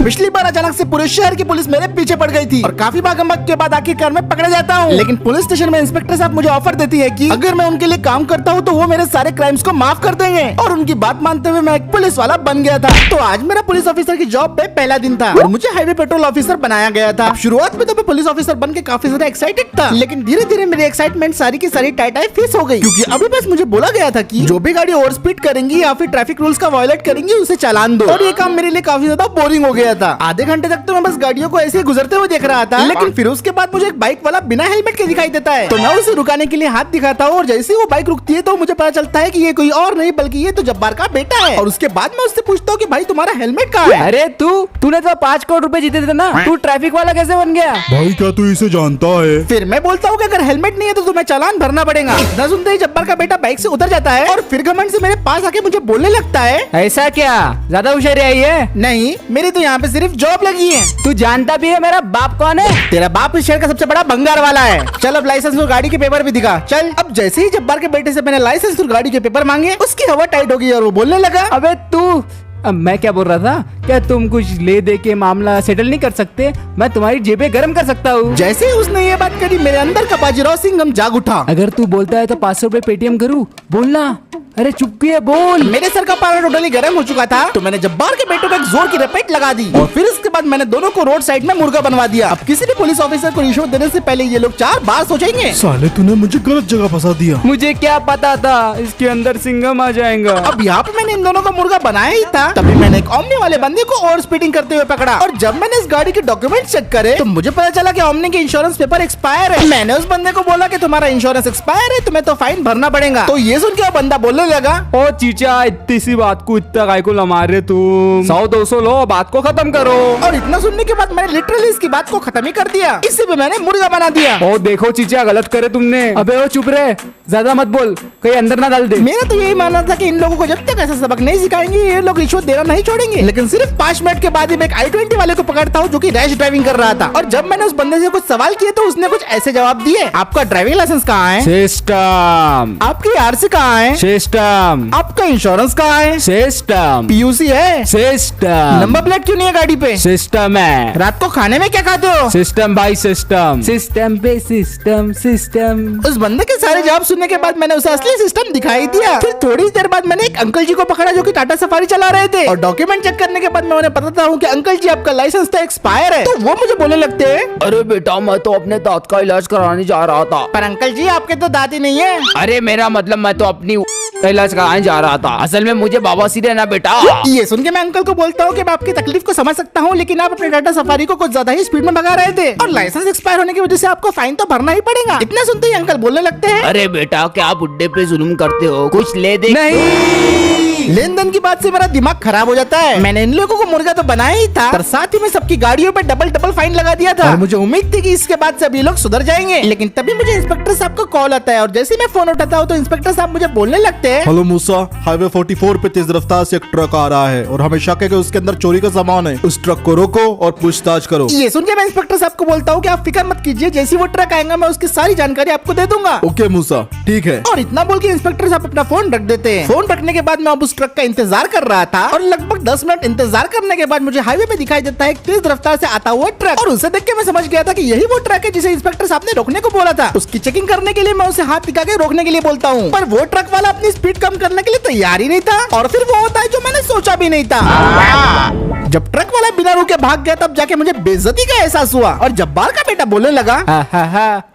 पिछली बार अचानक से पूरे शहर की पुलिस मेरे पीछे पड़ गई थी और काफी भागम-भाग के बाद आखिरकार मैं पकड़ा जाता हूँ। लेकिन पुलिस स्टेशन में इंस्पेक्टर साहब मुझे ऑफर देती है कि अगर मैं उनके लिए काम करता हूँ तो वो मेरे सारे क्राइम्स को माफ कर देंगे, और उनकी बात मानते हुए मैं एक पुलिस वाला बन गया था। तो आज मेरा पुलिस ऑफिसर की जॉब पे पहला दिन था और मुझे हाईवे पेट्रोल ऑफिसर बनाया गया था। शुरुआत में तो मैं पुलिस ऑफिसर बन के काफी ज्यादा एक्साइटेड था, लेकिन धीरे धीरे मेरी एक्साइटमेंट सारी की सारी टाई फिस हो गई, क्योंकि अभी बस मुझे बोला गया था कि जो भी गाड़ी ओवर स्पीड करेंगी या फिर ट्रैफिक रूल्स का वायलेट करेंगी उसे चालान दो। और ये काम मेरे लिए काफी ज्यादा बोरिंग हो गया था। आधे घंटे तक तो मैं बस गाड़ियों को ऐसे ही गुजरते हुए देख रहा था, लेकिन फिर उसके बाद मुझे एक बाइक वाला बिना हेलमेट के दिखाई देता है। तो मैं उसे रुकाने के लिए हाथ दिखाता हूँ और जैसे ही वो बाइक रुकती है तो मुझे पता चलता है कि ये कोई और नहीं बल्कि ये तो जब्बार का बेटा है। और उसके बाद मैं उससे पूछता हूँ कि भाई तुम्हारा हेलमेट कहाँ है? अरे तूने तो 5 करोड़ रुपए जीते थे ना, तू ट्रैफिक वाला कैसे बन गया? भाई क्या तू इसे जानता है? फिर मैं बोलता हूँ कि अगर हेलमेट नहीं है तो तुम्हें चालान भरना पड़ेगा। इतना सुनते ही जब्बार का बेटा बाइक से उतर जाता है और फिर घमंड से मेरे पास आके मुझे बोलने लगता है, ऐसा क्या ज्यादा होशियारी आई है? नहीं मेरी तो यहाँ पे सिर्फ जॉब लगी है। तू जानता भी है मेरा बाप कौन है? तेरा बाप इस शहर का सबसे बड़ा भंगार वाला है। चल अब लाइसेंस और गाड़ी के पेपर भी दिखा। चल। अब जैसे ही जब्बार के बेटे से मैंने लाइसेंस और गाड़ी के पेपर मांगे उसकी हवा टाइट हो गई और वो बोलने लगा, अबे तू अब मैं क्या बोल रहा था, क्या तुम कुछ ले दे के मामला सेटल नहीं कर सकते? मैं तुम्हारी जेबें गर्म कर सकता हूँ। जैसे ही उसने ये बात करी मेरे अंदर का बाजीराव सिंघम जाग उठा। अगर तू बोलता है तो 500 रुपए पेटीएम करूँ, बोलना। अरे चुप्पी है, बोल। मेरे सर का पारा टोटली गर्म हो चुका था तो मैंने जब्बार के बेटों को एक जोर की रपेट लगा दी और फिर उसके बाद मैंने दोनों को रोड साइड में मुर्गा बनवा दिया। अब किसी भी पुलिस ऑफिसर को रिश्वत देने से पहले ये लोग 4 बार सोचेंगे। साले तूने मुझे गलत जगह फंसा दिया। मुझे क्या पता था इसके अंदर सिंघम आ जाएगा। अब यहाँ पे मैंने इन दोनों का मुर्गा बनाया ही था, तभी मैंने एक ओमनी वाले बंदे को ओवर स्पीडिंग करते हुए पकड़ा। और जब मैंने इस गाड़ी के डॉक्यूमेंट चेक करे तो मुझे पता चला कि ओमनी के इंश्योरेंस पेपर एक्सपायर है। मैंने उस बंदे को बोला कि तुम्हारा इंश्योरेंस एक्सपायर है, तुम्हें तो फाइन भरना पड़ेगा। तो ये सुन के वो बंदा बोलने लगा, ओ चीचा इतनी सी बात को इतना काय को लमा रहे तुम? 100-200 लो, बात को खत्म करो। और इतना सुनने के बाद मैंने लिटरली इसकी बात को खत्म ही कर दिया। इससे भी मैंने मुर्गा बना दिया। ओ देखो चीचा गलत करे तुमने। अबे ओ चुप रहे, ज्यादा मत बोल, कहीं अंदर ना डाल दे। मेरा तो यही मानना था कि इन लोगों को जब तक ऐसा सबक नहीं सिखाएंगे ये लोग रिश्वत देना नहीं छोड़ेंगे। लेकिन सिर्फ 5 मिनट के बाद ही मैं एक i20 वाले को पकड़ता हूँ जो कि रैश ड्राइविंग कर रहा था। और जब मैंने उस बंदे से कुछ सवाल किए तो उसने कुछ ऐसे जवाब दिए, आपका ड्राइविंग लाइसेंस कहाँ है? सिस्टम। आपकी आरसी कहाँ है? सिस्टम। आपका इंश्योरेंस कहाँ है? सिस्टम। पीयूसी है? सिस्टम। नंबर प्लेट क्यों नहीं है गाड़ी पे? सिस्टम है। रात को खाने में क्या खाते हो? सिस्टम भाई सिस्टम। सिस्टम पे सिस्टम सिस्टम। उस बंदे के सारे जवाब सुनने के बाद मैंने उसे असली सिस्टम दिखाई दिया। फिर थोड़ी देर बाद मैंने एक अंकल जी को पकड़ा जो कि टाटा सफारी चला रहे थे और डॉक्यूमेंट चेक करने के बाद मैं उन्हें बताता हूँ कि अंकल जी आपका लाइसेंस तो एक्सपायर है। तो वो मुझे बोलने लगते हैं, अरे बेटा मैं तो अपने दांत का इलाज कराने जा रहा था। पर अंकल जी आपके तो दांत ही नहीं है। अरे मेरा मतलब मैं तो अपनी इलाज कराने जा रहा था, असल में मुझे बवासीर है ना बेटा। ये सुन के मैं अंकल को बोलता हूँ कि मैं आपकी तकलीफ को समझ सकता हूँ, लेकिन आप अपने टाटा सफारी को कुछ ज्यादा ही स्पीड में भगा रहे थे और लाइसेंस एक्सपायर होने की वजह से आपको फाइन तो भरना ही पड़ेगा। इतना सुनते ही अंकल बोलने लगते हैं, अरे बेटा क्या बुड्ढे पे जुल्म करते हो, कुछ ले दे। नहीं। लेन देन की बात से मेरा दिमाग खराब हो जाता है। मैंने इन लोगों को मुर्गा तो बनाया ही था पर साथ ही में सबकी गाड़ियों पे डबल फाइन लगा दिया था और मुझे उम्मीद थी कि इसके बाद से अभी लोग सुधर जाएंगे। लेकिन तभी मुझे इंस्पेक्टर साहब का कॉल आता है और जैसे मैं फोन उठाता हूँ तो इंस्पेक्टर साहब मुझे बोलने लगते हैं, हेलो मूसा, हाईवे 44 पे तेज रफ्तार से एक ट्रक आ रहा है और हमें शक है कि उसके अंदर चोरी का सामान है। उस ट्रक को रोको और पूछताछ करो। ये सुन के मैं इंस्पेक्टर साहब को बोलता हूँ कि आप फिक्र मत कीजिए, जैसे वो ट्रक आएगा मैं उसकी सारी जानकारी आपको दे दूंगा। ओके मूसा, ठीक है। और इतना बोल के इंस्पेक्टर साहब अपना फोन रख देते हैं। फोन रखने के बाद मैं अब उस ट्रक का इंतजार कर रहा था और लगभग 10 मिनट इंतजार करने के बाद मुझे हाईवे पे दिखाई देता है एक तेज रफ्तार से आता हुआ ट्रक और उसे देख के मैं समझ गया था कि यही वो ट्रक है जिसे इंस्पेक्टर साहब ने रोकने को बोला था। उसकी चेकिंग करने के लिए मैं उसे हाथ दिखा के रोकने के लिए बोलता हूँ पर वो ट्रक वाला अपनी स्पीड कम करने के लिए तैयार ही नहीं था और फिर वो होता है जो मैंने सोचा भी नहीं था। जब ट्रक वाला बिना रुके भाग गया तब जाके मुझे बेइज्जती का एहसास हुआ और जब्बार का बेटा बोलने लगा,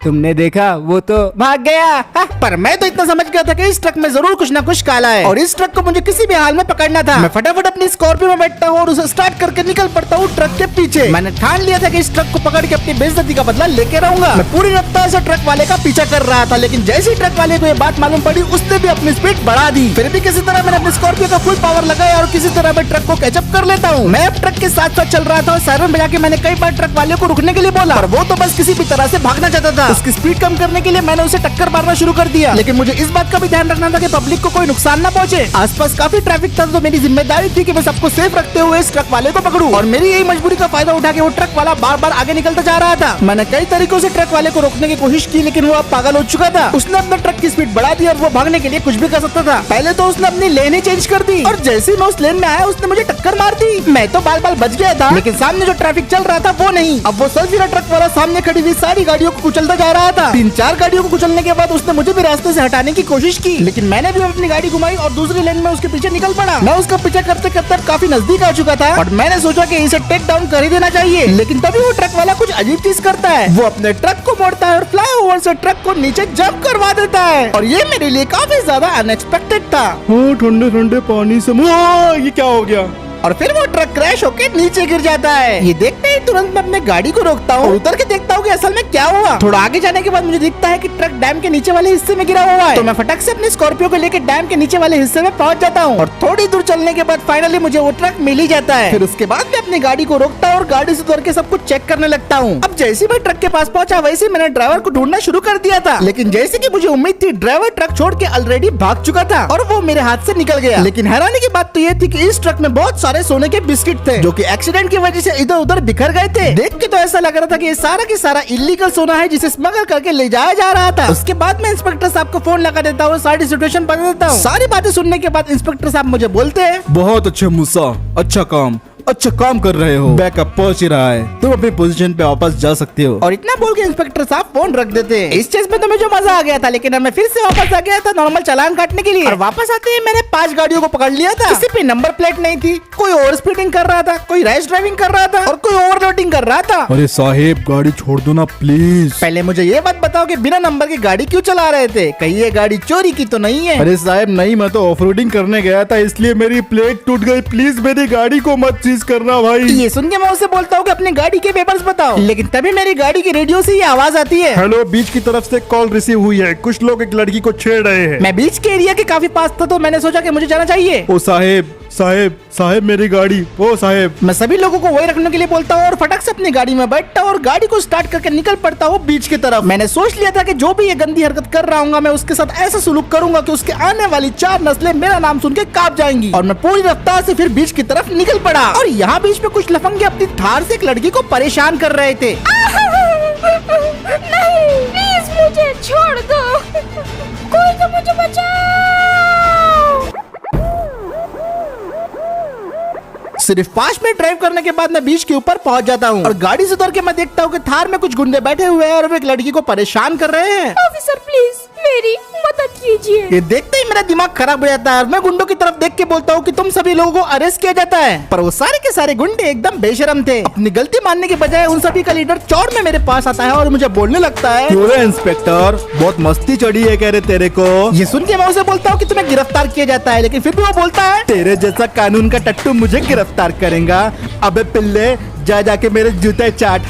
तुमने देखा वो तो भाग गया। पर मैं तो इतना समझ गया था कि इस ट्रक में जरूर कुछ ना कुछ काला है और इस ट्रक को मुझे किसी भी हाल में पकड़ना था। मैं फटाफट अपनी स्कॉर्पियो में बैठता हूँ और उसे स्टार्ट करके निकल पड़ता हूँ ट्रक के पीछे। मैंने ठान लिया था कि इस ट्रक को पकड़ के अपनी बेइज्जती का बदला लेके रहूंगा। मैं पूरी रफ्तार से ट्रक वाले का पीछा कर रहा था, लेकिन जैसे ही ट्रक वाले को ये बात मालूम पड़ी उसने भी अपनी स्पीड बढ़ा दी। फिर भी किसी तरह मैंने अपनी स्कॉर्पियो का फुल पावर लगाया और किसी तरह मैं ट्रक को कैचअप कर लेता हूँ। मैं अब ट्रक के साथ चल रहा था और सायरन बजा के मैंने कई बार ट्रक वाले को रुकने के लिए बोला और वो तो बस किसी भी तरह से भागना चाहता था। उसकी स्पीड कम करने के लिए मैंने उसे टक्कर मारना शुरू कर दिया, लेकिन मुझे इस बात का भी ध्यान रखना था कि पब्लिक को कोई नुकसान न पहुंचे। आसपास काफी ट्रैफिक था तो मेरी जिम्मेदारी थी कि मैं सबको सेफ रखते हुए इस ट्रक वाले को पकड़ूं और मेरी यही मजबूरी का फायदा उठा के वो ट्रक वाला बार बार आगे निकलता जा रहा था। मैंने कई तरीकों से ट्रक वाले को रोकने की कोशिश की लेकिन वो अब पागल हो चुका था। उसने अपने ट्रक की स्पीड बढ़ा दी और वो भागने के लिए कुछ भी कर सकता था। पहले तो उसने अपनी लेन ही चेंज कर दी और जैसे ही मैं उस लेन में आया उसने मुझे टक्कर मार दी। मैं तो बाल बाल बच गया था, लेकिन सामने जो ट्रैफिक चल रहा था वो नहीं। अब वो सल्फिरा ट्रक वाला सामने खड़ी हुई सारी गाड़ियों को कुचलता जा रहा था। 3-4 गाड़ियों को कुचलने के बाद उसने मुझे भी रास्ते से हटाने की कोशिश की, लेकिन मैंने भी अपनी गाड़ी घुमाई और दूसरी लेन में उसके पीछे निकल पड़ा। मैं उसका पीछा करते करते अब काफी नजदीक आ चुका था और मैंने सोचा कि इसे टेक डाउन कर ही देना चाहिए, लेकिन तभी वो ट्रक वाला कुछ अजीब चीज करता है। वो अपने ट्रक को मोड़ता है और फ्लाईओवर से ट्रक को नीचे जंप करवा देता है, और ये मेरे लिए काफी ज्यादा अनएक्सपेक्टेड था। ठंडे ठंडे पानी से ये क्या हो गया? और फिर वो ट्रक क्रैश होके नीचे गिर जाता है। ये देखते ही तुरंत मैं अपने गाड़ी को रोकता हूँ और उतर के देखता हूँ कि असल में क्या हुआ। थोड़ा आगे जाने के बाद मुझे दिखता है कि ट्रक डैम के नीचे वाले हिस्से में गिरा हुआ है। तो मैं फटक से अपनी स्कॉर्पियो को लेकर डैम के नीचे वाले हिस्से में पहुंच जाता हूँ और थोड़ी दूर चलने के बाद फाइनली मुझे वो ट्रक मिल ही जाता है। फिर उसके बाद मैं अपनी गाड़ी को रोकता हूँ और गाड़ी से उतर के सब कुछ चेक करने लगता हूँ। अब जैसे मैं ट्रक के पास पहुंचा वैसे मैंने ड्राइवर को ढूंढना शुरू कर दिया था, लेकिन जैसे की मुझे उम्मीद थी ड्राइवर ट्रक छोड़ के ऑलरेडी भाग चुका था और वो मेरे हाथ से निकल गया। लेकिन हैरानी की बात तो ये थी कि इस ट्रक में बहुत सारे सोने के बिस्किट थे जो कि एक्सीडेंट की वजह से इधर उधर बिखर गए थे। देख के तो ऐसा लग रहा था कि ये सारा की सारा इलीगल सोना है जिसे स्मगल करके ले जाया जा रहा था। उसके बाद मैं इंस्पेक्टर साहब को फोन लगा देता हूँ, सारी सिचुएशन बता देता हूँ। सारी बातें सुनने के बाद इंस्पेक्टर साहब मुझे बोलते हैं, बहुत अच्छे मूसा, अच्छा काम कर रहे हो। बैकअप पहुंच ही रहा है, तुम अपनी पोजीशन पे वापस जा सकते हो। और इतना बोल के इंस्पेक्टर साहब फोन रख देते हैं। इस चीज में तो मुझे मजा आ गया था, लेकिन अब मैं फिर से वापस आ गया था नॉर्मल चालान काटने के लिए। और वापस आते ही मैंने 5 गाड़ियों को पकड़ लिया था। किसी पे नंबर प्लेट नहीं थी, कोई ओवर स्पीडिंग कर रहा था, कोई रैश ड्राइविंग कर रहा था और कोई ओवरलोडिंग कर रहा था। अरे साहिब गाड़ी छोड़ दो ना प्लीज। पहले मुझे ये बात बताओ कि बिना नंबर की गाड़ी क्यों चला रहे थे? कहीं ये गाड़ी चोरी की तो नहीं है? अरे साहब नहीं, मैं तो ऑफरोडिंग करने गया था इसलिए मेरी प्लेट टूट गई। प्लीज मेरी गाड़ी को मत चीज करना भाई। ये सुन के मैं उसे बोलता हूँ कि अपनी गाड़ी के पेपर्स बताओ, लेकिन तभी मेरी गाड़ी की रेडियो से ये आवाज आती है, हेलो, बीच की तरफ से कॉल रिसीव हुई है, कुछ लोग एक लड़की को छेड़ रहे हैं। मैं बीच के एरिया के काफी पास था तो मैंने सोचा कि मुझे जाना चाहिए। ओ साहेब मेरी गाड़ी। ओ साहेब, मैं सभी लोगों को वही रखने के लिए बोलता हूँ और फटक से अपनी गाड़ी में बैठता हूँ और गाड़ी को स्टार्ट करके निकल पड़ता हूँ बीच की तरफ। मैंने सोच लिया था कि जो भी ये गंदी हरकत कर रहा हूँ मैं उसके साथ ऐसा सुलूक करूंगा कि उसके आने वाली 4 नस्लें मेरा नाम सुन के कांप जाएंगी। और मैं पूरी रफ्तार से फिर बीच की तरफ निकल पड़ा और यहाँ बीच में कुछ लफंगे अपनी थार से एक लड़की को परेशान कर रहे थे। नहीं, प्लीज मुझे छोड़ दो, कोई तो मुझे बचाओ। सिर्फ 5 मिनट ड्राइव करने के बाद मैं बीच के ऊपर पहुंच जाता हूँ और गाड़ी से उतर के मैं देखता हूँ कि थार में कुछ गुंडे बैठे हुए हैं और वो एक लड़की को परेशान कर रहे हैं। ऑफिसर प्लीज मेरी मदद कीजिए। ये देखते ही मेरा दिमाग खराब हो जाता है और मैं गुंडों की तरफ देख के बोलता हूँ कि तुम सभी लोगों को अरेस्ट किया जाता है। पर वो सारे के सारे गुंडे एकदम बेशरम थे। अपनी गलती मानने के बजाय उन सभी का लीडर चौड़ में मेरे पास आता है और मुझे बोलने लगता है, क्यों रे इंस्पेक्टर, बहुत मस्ती चढ़ी है कह रहे तेरे को। ये सुन के मैं उसे बोलता हूँ कि तुम्हें गिरफ्तार किया जाता है, लेकिन फिर भी वो बोलता है, तेरे जैसा कानून का टट्टू मुझे गिरफ्तार करेगा? अबे पिल्ले, जा जाके मेरे जूते चाट।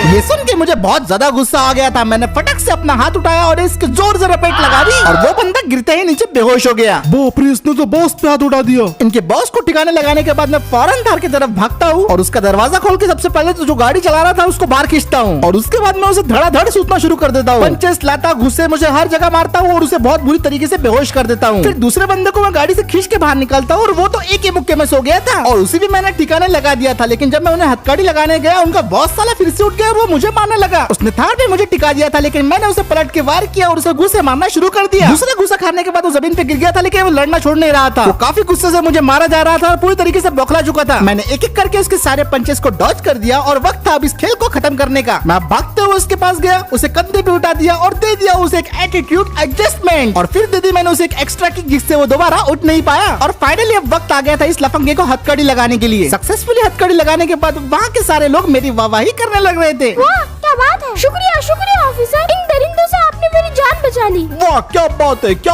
ये सुन के मुझे बहुत ज्यादा गुस्सा आ गया था। मैंने फटक से अपना हाथ उठाया और इसके जोर से रपेट लगा दी और वो बंदा गिरते ही नीचे बेहोश हो गया। बापरे, इसने तो बॉस पे हाथ उठा दिया। इनके बॉस को ठिकाने लगाने के बाद मैं फौरन थार की तरफ भागता हूँ और उसका दरवाजा खोल के सबसे पहले तो जो गाड़ी चला रहा था उसको बाहर खींचता हूँ और उसके बाद मैं उसे धड़ाधड़ सूतना शुरू कर देता हूँ। पंचेस लाता, घुस्से मुझे हर जगह मारता हूँ और उसे बहुत बुरी तरीके से बेहोश कर देता हूँ। फिर दूसरे बंदे को मैं गाड़ी से खींच के बाहर निकालता हूँ और वो तो एक ही मुक्के में सो गया था और उसी भी मैंने ठिकाने लगा दिया था। लेकिन जब मैं उन्हें हथकड़ी लगाने गया उनका बॉस साला फिर से उठ गया और वो मुझे मारने लगा। उसने थार पे मुझे टिका दिया था, लेकिन मैंने उसे पलट के वार किया और उसे घुसे मारना शुरू कर दिया। दूसरा घुसा खाने के बाद वो जमीन पे गिर गया था, लेकिन वो लड़ना छोड़ नहीं रहा था। वो काफी गुस्से से मुझे मारा जा रहा था और पूरी तरीके से बौखला चुका था। मैंने एक एक करके उसके सारे पंचेस को डॉज कर दिया और वक्त था अब इस खेल को खत्म करने का। मैं भागते हुए उसके पास गया, उसे कंधे पे उठा दिया और दे दिया उसे एक एटीट्यूड एडजस्टमेंट और फिर दे दी मैंने उसे एक एक्स्ट्रा किक जिससे वो दोबारा उठ नहीं पाया। और फाइनली अब वक्त आ गया था इस लफंगे को हथकड़ी लगाने के लिए। सक्सेसफुली हथकड़ी लगाने के बाद वहाँ के सारे लोग मेरी वाहवाही करने लग रहे थे। वाह क्या बात है, शुक्रिया शुक्रिया ऑफिसर, इन दरिंदों से आपने मेरी जान बचा ली। वाह क्या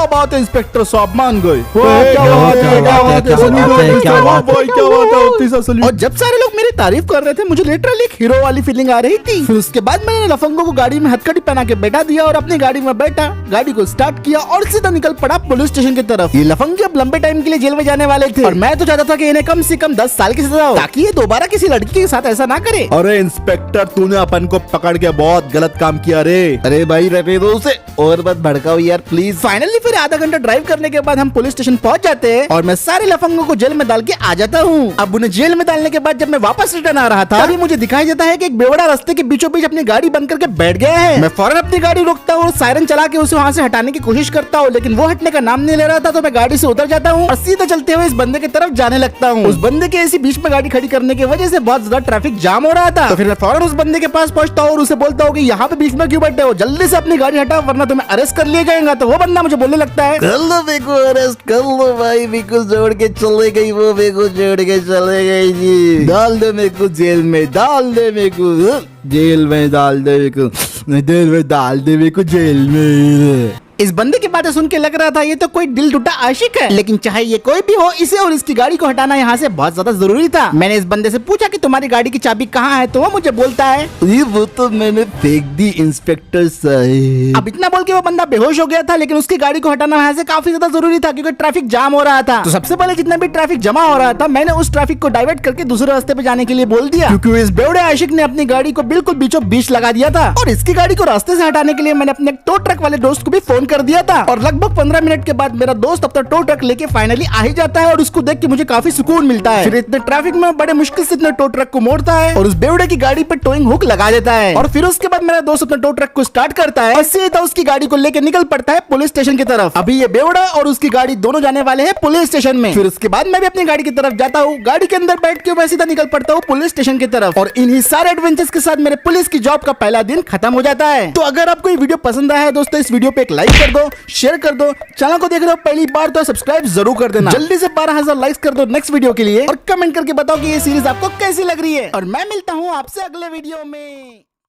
बात है इंस्पेक्टर साहब, मान गए। और जब सारे लोग मेरी तारीफ कर रहे थे मुझे लिटरली एक हीरो वाली फीलिंग आ रही थी। फिर उसके बाद मैंने लफंगों को गाड़ी में हथकड़ी पहना के बैठा दिया और अपनी गाड़ी में बैठा, गाड़ी को स्टार्ट किया और सीधा निकल पड़ा पुलिस स्टेशन की तरफ। ये लफंगे अब लंबे टाइम के लिए जेल में जाने वाले थे और मैं तो चाहता था कि इन्हें कम से कम 10 साल की सजा हो ताकि ये दोबारा किसी लड़की के साथ ऐसा ना करे। अरे इंस्पेक्टर, तूने अपन को पकड़ के बहुत गलत काम किया रे। अरे भाई रहने दो उसे। और मत भड़काओ यार प्लीज। फाइनली फिर आधा घंटा ड्राइव करने के बाद हम पुलिस स्टेशन पहुंच जाते हैं और मैं सारे लफंगों को जेल में डाल के आ जाता हूँ। अब उन्हें जेल में डालने के बाद जब मैं वापस रिटर्न आ रहा था तभी मुझे दिखाई देता है कि एक बेवड़ा रास्ते के बीचों बीच अपनी गाड़ी बंद करके बैठ गया है। मैं फौरन अपनी गाड़ी रोकता हूँ और सायरन चला के उसे वहाँ से हटाने की कोशिश करता हूँ, लेकिन वो हटने का नाम नहीं ले रहा था। तो मैं गाड़ी से उतर जाता हूँ और सीधे चलते हुए इस बंदे की तरफ जाने लगता हूँ। उस बंदे के ऐसी बीच में गाड़ी खड़ी करने की वजह से बहुत ज्यादा ट्रैफिक जाम हो रहा था। तो फिर मैं फौरन उस बंदे के पास पहुंचता हूँ और उसे बोलता हूँ कि यहाँ पे बीच में क्यों बैठे हो, जल्दी से अपनी गाड़ी हटाओ वरना तुम्हें अरेस्ट कर लिया जाएगा। तो वो बंदा मुझे बोलने लगता है, कर लो मेरे को अरेस्ट कर लो भाई, मेरे को छोड़ के चले गई, वो मेरे को छोड़ के चले गई जी। डाल दो मेरे को जेल में, डाल दे मेरे को जेल में, डाल दे मेरे को जेल में, डाल दे मेरे को जेल में। इस बंदे की बातें सुन के लग रहा था ये तो कोई दिल टूटा आशिक है, लेकिन चाहे ये कोई भी हो, इसे और इसकी गाड़ी को हटाना यहाँ से बहुत ज्यादा जरूरी था। मैंने इस बंदे से पूछा कि तुम्हारी गाड़ी की चाबी कहाँ है, तो वो मुझे बोलता है ये वो तो मैंने फेंक दी इंस्पेक्टर साहब। अब इतना बोल के वो बंदा बेहोश हो गया था, लेकिन उसकी गाड़ी को हटाना यहाँ से काफी ज्यादा जरूरी था क्योंकि ट्रैफिक जाम हो रहा था। तो सबसे पहले जितना भी ट्रैफिक जमा हो रहा था मैंने उस ट्रैफिक को डाइवर्ट करके दूसरे रास्ते पे जाने के लिए बोल दिया, क्योंकि इस बेवड़े आशिक ने अपनी गाड़ी को बिल्कुल बीचों बीच लगा दिया था। और इसकी गाड़ी को रास्ते से हटाने के लिए मैंने अपने टो ट्रक वाले दोस्त को भी फोन कर दिया था। और लगभग 15 मिनट के बाद मेरा दोस्त अपना टो ट्रक लेके फाइनली आ ही जाता है और उसको देख के मुझे काफी सुकून मिलता है। फिर इतने ट्रैफिक में बड़े मुश्किल से इतने टो ट्रक को मोड़ता है और उस बेवड़े की गाड़ी पे टोइंग हुक लगा देता है। और फिर उसके बाद मेरा दोस्त अपना टो ट्रक को स्टार्ट करता है और सीधा उसकी गाड़ी को लेके निकल पड़ता है पुलिस स्टेशन की तरफ। अभी ये बेवड़ा और उसकी गाड़ी दोनों जाने वाले हैं पुलिस स्टेशन में। फिर उसके बाद मैं भी अपनी गाड़ी की तरफ जाता हूँ, गाड़ी के अंदर बैठ के मैं सीधा निकल पड़ता हूँ पुलिस स्टेशन की तरफ। और इन्हीं सारे एडवेंचर्स के साथ मेरे पुलिस की जॉब का पहला दिन खत्म हो जाता है। तो अगर आपको ये वीडियो पसंद आया है दोस्तों, इस वीडियो पे एक लाइक कर दो, शेयर कर दो, चैनल को देख रहे हो पहली बार तो सब्सक्राइब जरूर कर देना। जल्दी से 12,000 लाइक्स कर दो नेक्स्ट वीडियो के लिए और कमेंट करके बताओ कि ये सीरीज आपको कैसी लग रही है। और मैं मिलता हूँ आपसे अगले वीडियो में।